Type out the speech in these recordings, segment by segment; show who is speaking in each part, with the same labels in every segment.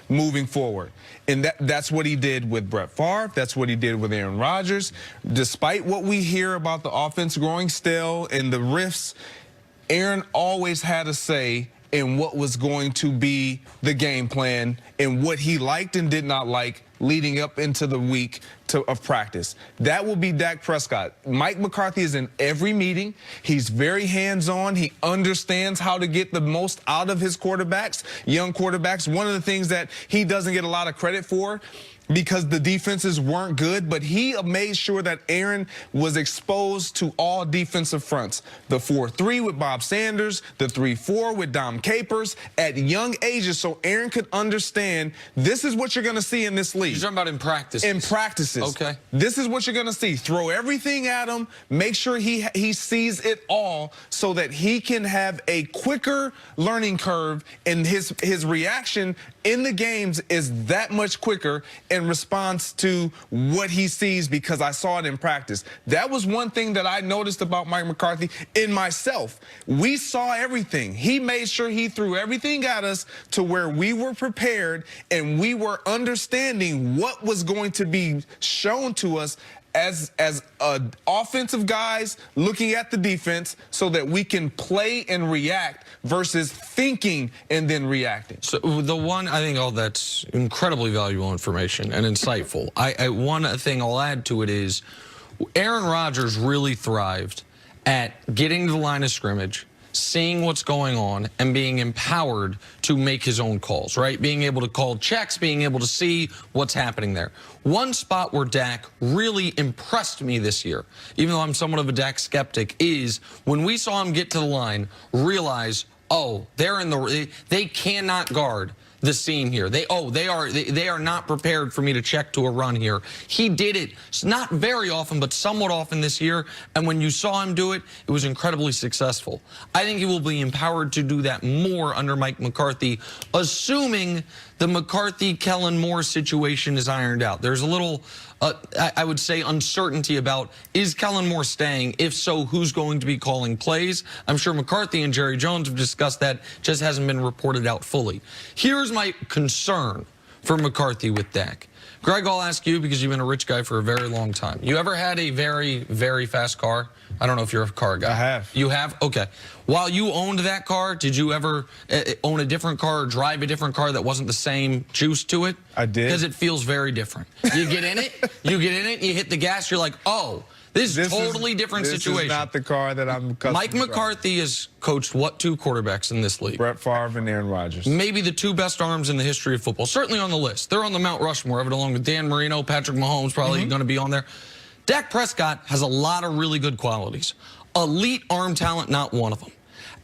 Speaker 1: moving forward. And that's what he did with Brett Favre. That's what he did with Aaron Rodgers. Despite what we hear about the offense growing stale and the rifts, Aaron always had a say in what was going to be the game plan and what he liked and did not like leading up into the week of practice. That will be Dak Prescott. Mike McCarthy is in every meeting. He's very hands-on. He understands how to get the most out of his quarterbacks, young quarterbacks. One of the things that he doesn't get a lot of credit for, because the defenses weren't good, but he made sure that Aaron was exposed to all defensive fronts. The 4-3 with Bob Sanders, the 3-4 with Dom Capers at young ages, so Aaron could understand this is what you're going to see in this league.
Speaker 2: You're talking about in practice?
Speaker 1: In practices.
Speaker 2: Okay.
Speaker 1: This is what you're going to see. Throw everything at him. Make sure he sees it all so that he can have a quicker learning curve, and his reaction in the games is that much quicker in response to what he sees, because I saw it in practice. That was one thing that I noticed about Mike McCarthy in myself. We saw everything. He made sure he threw everything at us to where we were prepared and we were understanding what was going to be shown to us as offensive guys looking at the defense, so that we can play and react versus thinking and then reacting.
Speaker 2: So the one, I think all that's incredibly valuable information and insightful. One thing I'll add to it is Aaron Rodgers really thrived at getting to the line of scrimmage, seeing what's going on, and being empowered to make his own calls, right? Being able to call checks, being able to see what's happening there. One spot where Dak really impressed me this year, even though I'm somewhat of a Dak skeptic, is when we saw him get to the line, realize, oh, they cannot guard the seam here. They are not prepared for me to check to a run here. He did it not very often, but somewhat often this year, and when you saw him do it, it was incredibly successful. I think he will be empowered to do that more under Mike McCarthy, assuming the McCarthy-Kellen Moore situation is ironed out. There's a little, I would say, uncertainty about, is Kellen Moore staying? If so, who's going to be calling plays? I'm sure McCarthy and Jerry Jones have discussed that, just hasn't been reported out fully. Here's my concern for McCarthy with Dak. Greg, I'll ask you, because you've been a rich guy for a very long time. You ever had a very, very fast car? I don't know if you're a car guy.
Speaker 1: I have.
Speaker 2: You have? Okay. While you owned that car, did you ever own a different car or drive a different car that wasn't the same juice to it?
Speaker 1: I did.
Speaker 2: Because it feels very different. You get in it, you hit the gas, you're like, oh, this is a totally different situation.
Speaker 1: This is not the car that I'm accustomed
Speaker 2: Mike McCarthy has coached what two quarterbacks in this league?
Speaker 1: Brett Favre and Aaron Rodgers.
Speaker 2: Maybe the two best arms in the history of football. Certainly on the list. They're on the Mount Rushmore, along with Dan Marino, Patrick Mahomes, probably going to be on there. Dak Prescott has a lot of really good qualities. Elite arm talent, not one of them.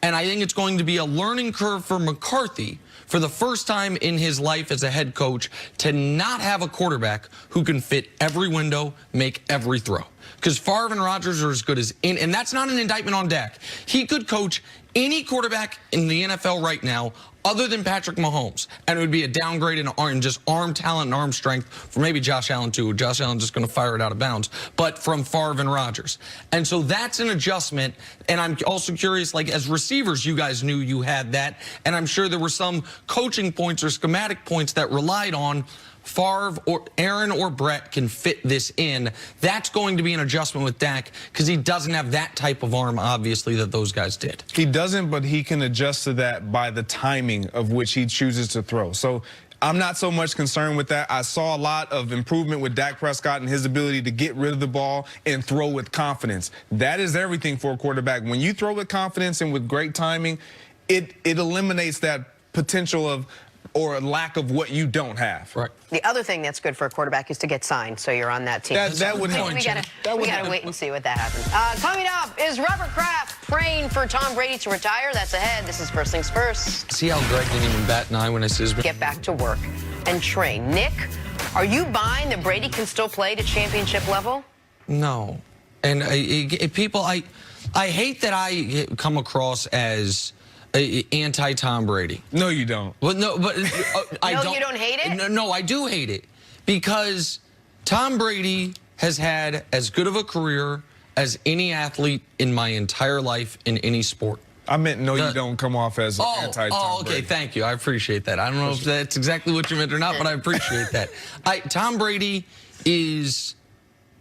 Speaker 2: And I think it's going to be a learning curve for McCarthy for the first time in his life as a head coach to not have a quarterback who can fit every window, make every throw. Because Favre and Rodgers are as good as and that's not an indictment on Dak. He could coach any quarterback in the NFL right now other than Patrick Mahomes, and it would be a downgrade in just arm talent and arm strength for maybe Josh Allen too. Josh Allen just going to fire it out of bounds, but from Favre and Rodgers. And so that's an adjustment, and I'm also curious, like as receivers, you guys knew you had that, and I'm sure there were some coaching points or schematic points that relied on Favre or Aaron or Brett can fit this in. That's going to be an adjustment with Dak because he doesn't have that type of arm, obviously, that those guys did.
Speaker 1: He doesn't, but he can adjust to that by the timing of which he chooses to throw. So I'm not so much concerned with that. I saw a lot of improvement with Dak Prescott and his ability to get rid of the ball and throw with confidence. That is everything for a quarterback. When you throw with confidence and with great timing, it eliminates that potential of or a lack of what you don't have.
Speaker 2: Right.
Speaker 3: The other thing that's good for a quarterback is to get signed, so you're on that team.
Speaker 1: That would help.
Speaker 3: We gotta wait and see what that happens. Coming up, is Robert Kraft praying for Tom Brady to retire? That's ahead. This is First Things First.
Speaker 2: See how Greg didn't even bat an eye when I said his...
Speaker 3: Get back to work and train. Nick, are you buying that Brady can still play to championship level?
Speaker 2: No. And people, I hate that I come across as anti-Tom Brady.
Speaker 1: No, you don't.
Speaker 2: Well, no, but I
Speaker 3: no,
Speaker 2: don't.
Speaker 3: You don't hate it?
Speaker 2: No, I do hate it because Tom Brady has had as good of a career as any athlete in my entire life in any sport.
Speaker 1: I meant no, you don't come off as an anti-Tom
Speaker 2: okay,
Speaker 1: Brady.
Speaker 2: thank you. I appreciate that. I don't know if that's exactly what you meant or not, but I appreciate that. Tom Brady is,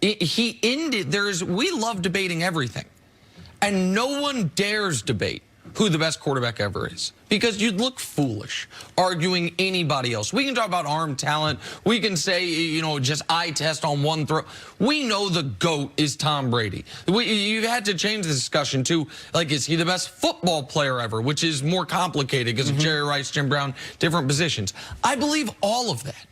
Speaker 2: he ended, we love debating everything. And no one dares debate who the best quarterback ever is, because you'd look foolish arguing anybody else. We can talk about arm talent. We can say, you know, just eye test on one throw. We know the GOAT is Tom Brady. You've had to change the discussion to, like, is he the best football player ever, which is more complicated because of Jerry Rice, Jim Brown, different positions. I believe all of that.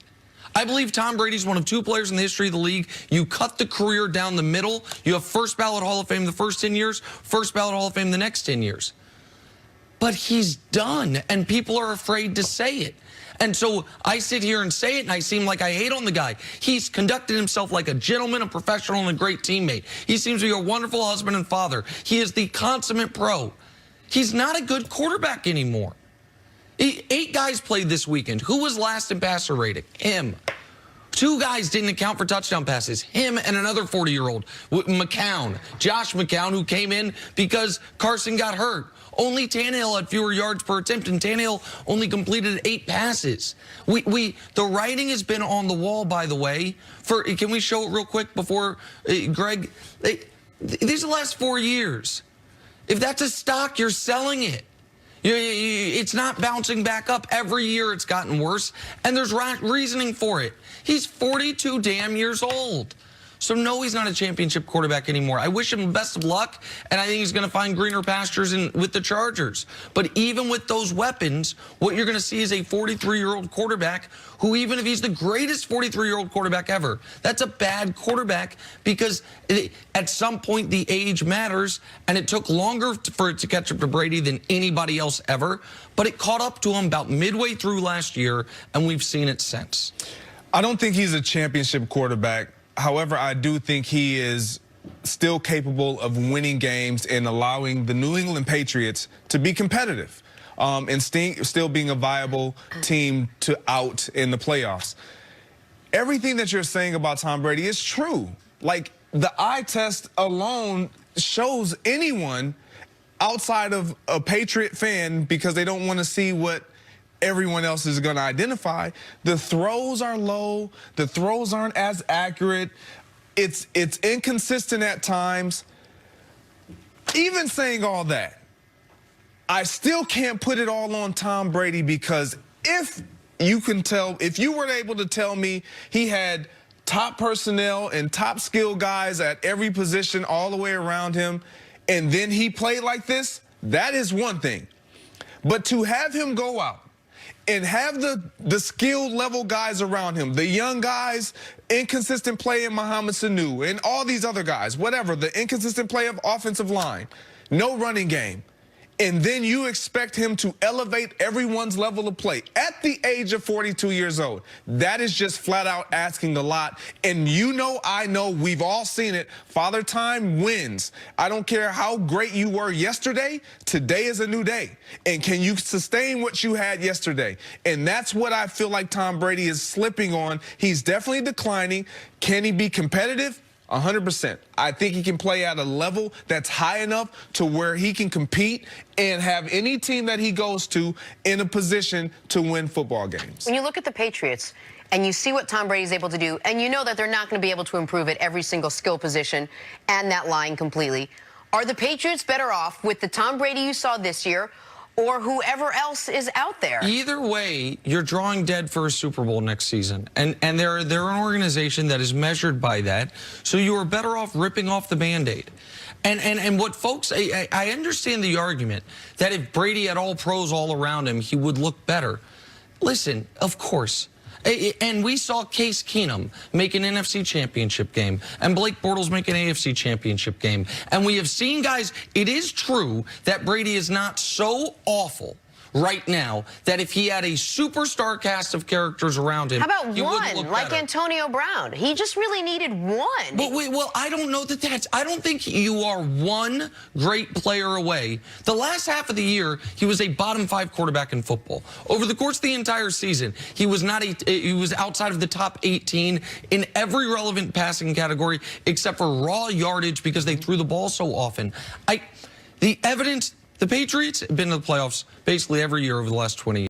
Speaker 2: I believe Tom Brady's one of 2 players in the history of the league. You cut the career down the middle. You have first ballot Hall of Fame the first 10 years, first ballot Hall of Fame the next 10 years. But he's done, and people are afraid to say it. And so I sit here and say it, and I seem like I hate on the guy. He's conducted himself like a gentleman, a professional, and a great teammate. He seems to be a wonderful husband and father. He is the consummate pro. He's not a good quarterback anymore. 8 guys played this weekend. Who was last in passer rating? Him. 2 guys didn't account for touchdown passes. Him and another 40-year-old, McCown, Josh McCown, who came in because Carson got hurt. Only Tannehill had fewer yards per attempt, and Tannehill only completed 8 passes. The writing has been on the wall, by the way. Can we show it real quick before, Greg? These are the last 4 years. If that's a stock, you're selling it. It's not bouncing back up. Every year it's gotten worse, and there's reasoning for it. He's 42 damn years old. So no, he's not a championship quarterback anymore. I wish him the best of luck, and I think he's going to find greener pastures with the Chargers. But even with those weapons, what you're going to see is a 43-year-old quarterback who, even if he's the greatest 43-year-old quarterback ever, that's a bad quarterback because at some point the age matters, and it took longer for it to catch up to Brady than anybody else ever. But it caught up to him about midway through last year, and we've seen it since.
Speaker 1: I don't think he's a championship quarterback. However, I do think he is still capable of winning games and allowing the New England Patriots to be competitive and still being a viable team to out in the playoffs. Everything that you're saying about Tom Brady is true. Like, the eye test alone shows anyone outside of a Patriot fan, because they don't want to see what everyone else is going to identify. The throws are low. The throws aren't as accurate. It's inconsistent at times. Even saying all that, I still can't put it all on Tom Brady, because if you were able to tell me he had top personnel and top skill guys at every position all the way around him, and then he played like this, that is one thing. But to have him go out and have the skilled level guys around him, the young guys, inconsistent play in Mohamed Sanu, and all these other guys, whatever, the inconsistent play of offensive line, no running game, and then you expect him to elevate everyone's level of play at the age of 42 years old. That is just flat out asking a lot. And you know, I know, we've all seen it. Father Time wins. I don't care how great you were yesterday. Today is a new day. And can you sustain what you had yesterday? And that's what I feel like Tom Brady is slipping on. He's definitely declining. Can he be competitive? 100%. I think he can play at a level that's high enough to where he can compete and have any team that he goes to in a position to win football games.
Speaker 3: When you look at the Patriots and you see what Tom Brady's able to do, and you know that they're not going to be able to improve at every single skill position and that line completely, are the Patriots better off with the Tom Brady you saw this year or whoever else is out there?
Speaker 2: Either way, you're drawing dead for a Super Bowl next season. And they're an organization that is measured by that. So you are better off ripping off the Band-Aid. And what folks, I understand the argument that if Brady had all pros all around him, he would look better. Listen, of course. And we saw Case Keenum make an NFC championship game, and Blake Bortles make an AFC championship game. And we have seen, guys, it is true that Brady is not so awful right now that if he had a superstar cast of characters around him,
Speaker 3: how about
Speaker 2: he
Speaker 3: one,
Speaker 2: would look
Speaker 3: like
Speaker 2: better.
Speaker 3: Antonio Brown? He just really needed one.
Speaker 2: But wait, well, I don't know that I don't think you are one great player away. The last half of the year, he was a bottom 5 quarterback in football. Over the course of the entire season, he was outside of the top 18 in every relevant passing category except for raw yardage because they threw the ball so often. The evidence The Patriots have been to the playoffs basically every year over the last 20 years.